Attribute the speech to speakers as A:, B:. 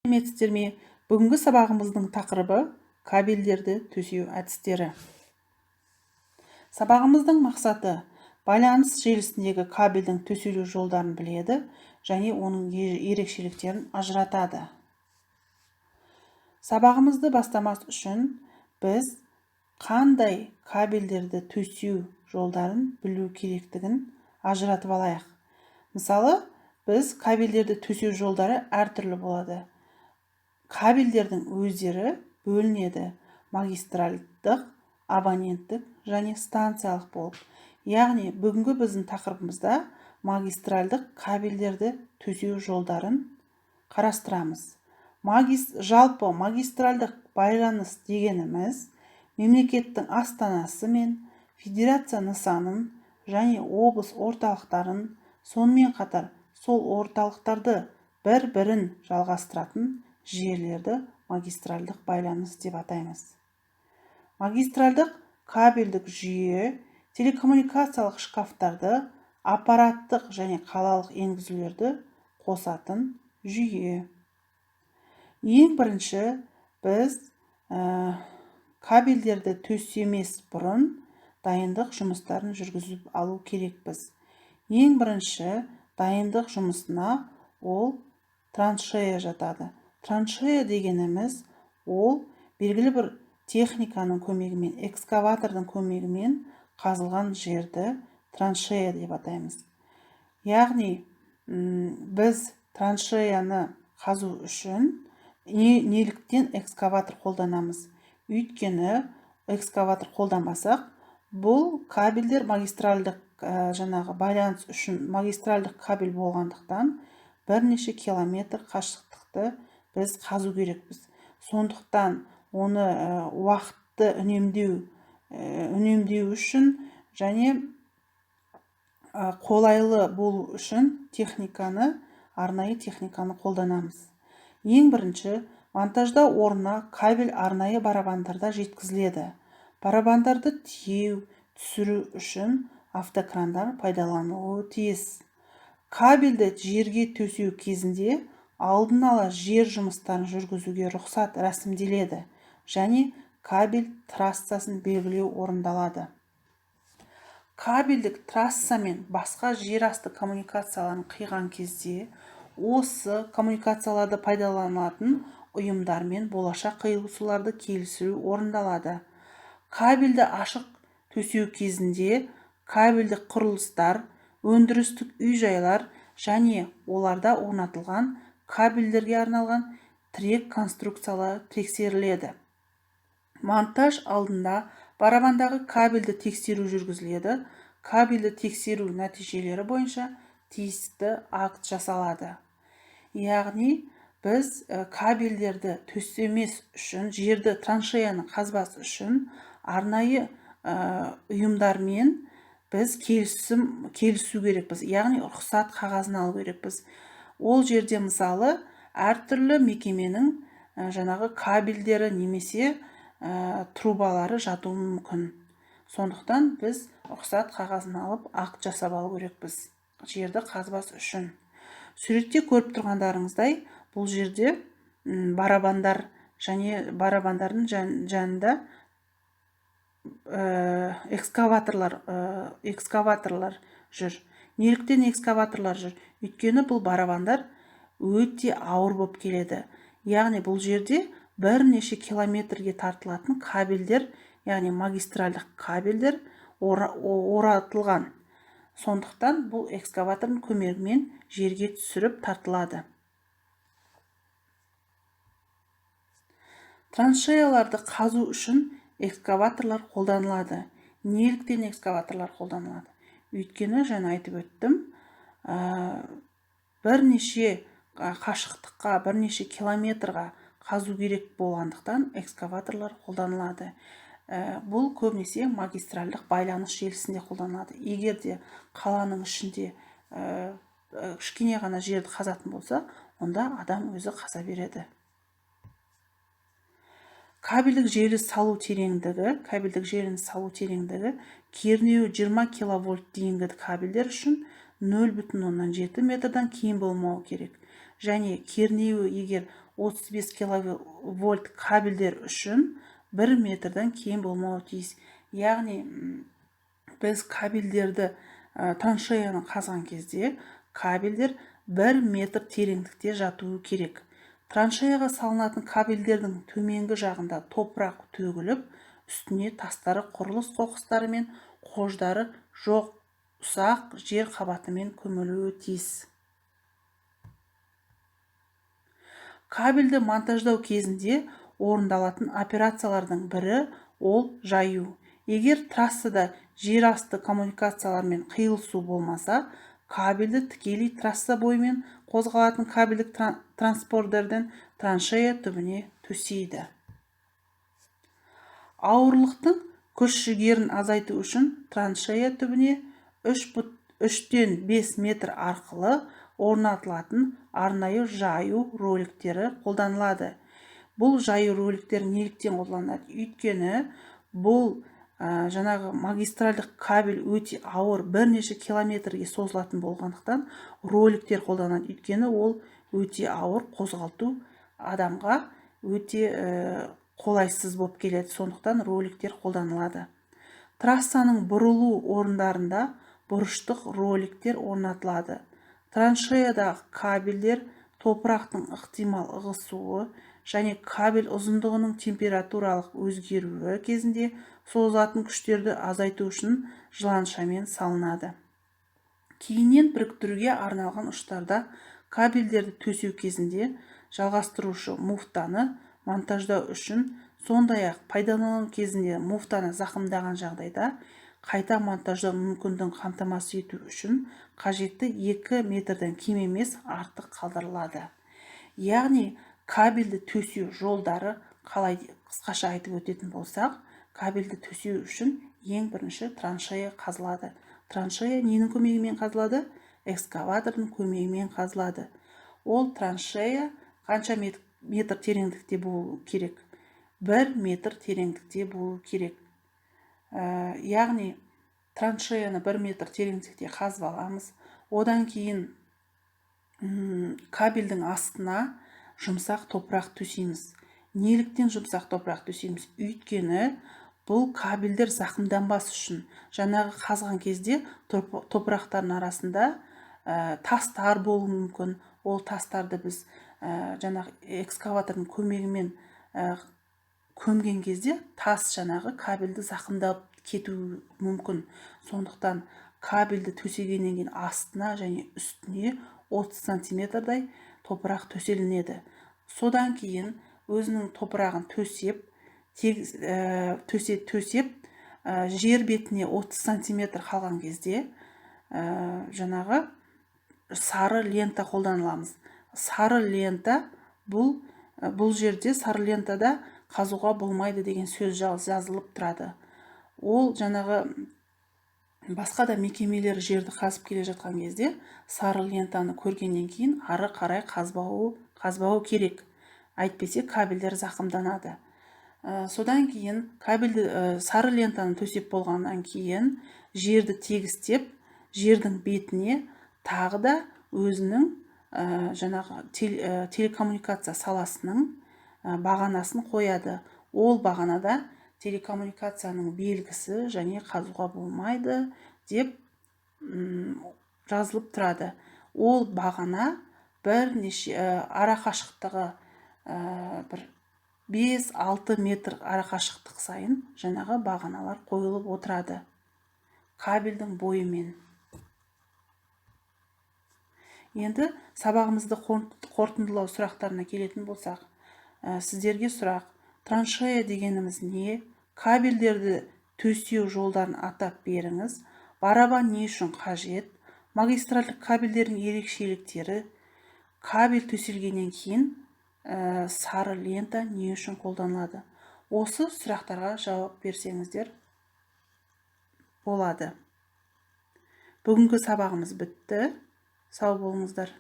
A: Сәлеметсіздер ме? Бүгінгі сабағымыздың тақырыбы кабельдерді төсеу әдістері. Сабағымыздың мақсаты байланыс желісіндегі кабельдің төселу жолдарын біледі және оның ерекшеліктерін ажыратады. Сабағымызды бастамас үшін біз қандай кабельдерді төсеу жолдарын білу керектігін ажыратып алайық. Мысалы, біз кабельдерді төсеу жолдары әртүрлі болады. Кабельдердің өздері бөлінеді магистральдық, абоненттік және станциялық болып. Яғни, бүгінгі біздің тақырыбымызда магистральдық кабельдерді төсеу жолдарын қарастырамыз. Жалпы магистральдық байланыс дегеніміз мемлекеттің астанасы мен федерация нысанын және облыс орталықтарын, сонымен қатар сол орталықтарды бір-бірін жалғастыратын жерлерді магистральдық байланыс деп атаймыз. Магистральдық кабельдік жүйе телекоммуникациялық шкафтарды, аппараттық және қалалық енгізулерді қосатын жүйе. Ең бірінші біз кабельдерді төсемес бұрын дайындық жұмыстарын жүргізіп алу керекпіз. Ең бірінші дайындық жұмысына ол траншея жатады. Траншея дегеніміз ол белгілі бір техниканың көмегімен, экскаватордың көмегімен қазылған жерді траншея деп атаймыз. Яғни, біз траншеяны қазу үшін неліктен экскаватор қолданамыз? Өйткені экскаватор қолданбасақ, бұл кабельдер магистральдық байланыс үшін магистральдық кабель болғандықтан бірнеше километр қашықтықты біз қазу керекпіз. Сондықтан оны уақытты үнемдеу үшін және қолайлы болу үшін арнайы техниканы қолданамыз. Ең бірінші, монтаждау орнына кабель арнайы барабандарда жеткізіледі. Барабандарды тиеу, түсіру үшін автокрандар пайдаланылуы тиіс. Кабельді жерге төсеу кезінде алдын ала жер жұмыстарын жүргізуге рұқсат рәсімделеді және кабель трассасын белгілеу орындалады. Кабельдік трасса мен басқа жер асты коммуникацияларын қиған кезде осы коммуникацияларды пайдаланатын ұйымдармен болашақ қиылысуларды келісу орындалады. Кабельді ашық төсеу кезінде кабельдік құрылыстар, өндірістік үй-жайлар және оларда орнатылған кабельдерге арналған тірек конструкциялары тексеріледі. Монтаж алдында барабандағы кабельді тексеру жүргізіледі. Кабельді тексеру нәтижелері бойынша тиісті акт жасалады. Яғни, біз кабельдерді төсемес үшін, жерді траншеяны қазбас үшін арнайы ұйымдармен біз келісу керекпіз. Яғни, рұқсат қағазын алу керекпіз. Ол жерде мысалы әртүрлі мекеменің кабельдері немесе трубалары жатуы мүмкін. Сондықтан біз рұқсат қағазын алып акт жасап алу керекпіз жерді қазбас үшін. Суретте көріп тұрғандарыңыздай, бұл жерде барабандар және барабандардың жанында экскаваторлар жүр. Неліктен экскаваторлар жүр? Өйткені бұл барабандар өте ауыр болып келеді. Яғни, бұл жерде бірнеше километрге тартылатын кабельдер, яғни магистральдық кабельдер оратылған. Сондықтан бұл экскаватордың көмегімен жерге түсіріп тартылады. Траншеяларды қазу үшін экскаваторлар қолданылады. Неліктен экскаваторлар қолданылады? Өйткені, жаңа айтып өттім, бірнеше қашықтыққа, бірнеше километрға қазу керек болғандықтан экскаваторлар қолданылады. Бұл көбінесе магистральдық байланыс желісінде қолданылады. Егер де қаланың ішінде кішкене ғана жерді қазатын болса, онда адам өзі қаза береді. Кабельдік желі салу тереңдігі кернеуі 20 киловольт дейінгі кабельдер үшін 0,7 метрдан кейін болмауы керек. Және кернеуі егер 35 киловольт кабельдер үшін 1 метрден кем болмауы тиіс. Яғни біз кабельдерді траншеяны қазған кезде кабельдер 1 метр тереңдікте жатуы керек. Траншеяға салынатын кабельдердің төменгі жағында топырақ төгіліп, үстіне тастары, құрылыс қоқыстары мен қождары жоқ ұсақ жер қабатымен көмілуі тиіс. Кабельді монтаждау кезінде орындалатын операциялардың бірі ол жаю. Егер трассада жер асты коммуникациялармен қиылысу болмаса, кабельді тікелей трасса бойымен қозғалатын кабельдік транспортерден траншея түбіне төсейді. Ауырлықтың күш жігерін азайту үшін траншея түбіне 3-5 метр арқылы орнатылатын арнайы жаю роликтері қолданылады. Бұл жаю роликтері неліктен қолданылады? Өйткені бұл жаңағы магистральдық кабель өте ауыр, бірнеше километрге созылатын болғандықтан роликтер қолданылады. Өйткені ол өте ауыр, қозғалту адамға өте қолайсыз болып келеді. Сондықтан роликтер қолданылады. Трассаның бұрылу орындарында бұрыштық роликтер орнатылады. Траншеядағы кабельдер топырақтың ықтимал ығысуы және кабель ұзындығының температуралық өзгеруі кезінде созылатын күштерді азайту үшін жыланшамен салынады. Кейіннен біріктіруге арналған ұштарда кабельдерді төсеу кезінде жалғастырушы муфтаны монтаждау үшін, сондай-ақ пайдалану кезінде муфтаны зақымдаған жағдайда қайта монтаждау мүмкіндігін қамтамасыз ету үшін қажетті 2 метрден кем емес артық қалдырылады. Яғни кабельді төсеу жолдары қалай қысқаша айтып өтетін болсақ, кабельді төсеу үшін ең бірінші траншея қазылады. Траншея ненің көмегімен қазылады? Экскаватордың көмегімен қазылады. Ол траншея қанша метр тереңдікте болу керек? 1 метр тереңдікте болу керек. Яғни траншеяны 1 метр тереңдікте қазып аламыз. Одан кейін кабельдің астына жұмсақ топырақ төсейміз. Неліктен жұмсақ топырақ төсейміз? Өйткені бұл кабельдер зақымданбас үшін. Жаңағы қазған кезде топырақтардың арасында тастар болуы мүмкін. Ол тастарды біз жаңағы экскаватордың көмегімен көмген кезде тас жаңағы кабельді зақымдап кетуі мүмкін. Сондықтан кабельді төсегеннен кейін астына және үстіне 30 сантиметрдай топырақ төселінеді. Содан кейін өзінің топырағын төсеп, жер бетіне 30 сантиметр қалған кезде жаңағы сары лента қолданыламыз. Сары лента бұл жерде сары лентада қазуға болмайды деген сөз жазылып тұрады. Ол жаңағы басқа да мекемелер жерді қазып келе жатқан кезде сары лентаны көргеннен кейін ары қарай қазбауы керек. Әйтпесе кабельдер зақымданады. Содан кейін сары лентаны төсеп болғаннан кейін жерді тегістеп, жердің бетіне тағы да өзінің жаңағы телекоммуникация саласының бағанасын қояды. Ол бағанада телекоммуникацияның белгісі және қазуға болмайды деп жазылып тұрады. Ол бағана бірнеше арақашықтығы 5-6 метр арақашықтық сайын жаңағы бағаналар қойылып отырады кабельдің бойымен. Енді сабағымызды қорытындылау сұрақтарына келетін болсақ, сіздерге сұрақ: траншея дегеніміз не? Кабельдерді төсеу жолдарын атап беріңіз. Барабан не үшін қажет? Магистральдық кабельдердің ерекшеліктері. Кабель төселгеннен кейін сары лента не үшін қолданылады? Осы сұрақтарға жауап берсеңіздер болады. Бүгінгі сабағымыз бітті. Сау болыңыздар.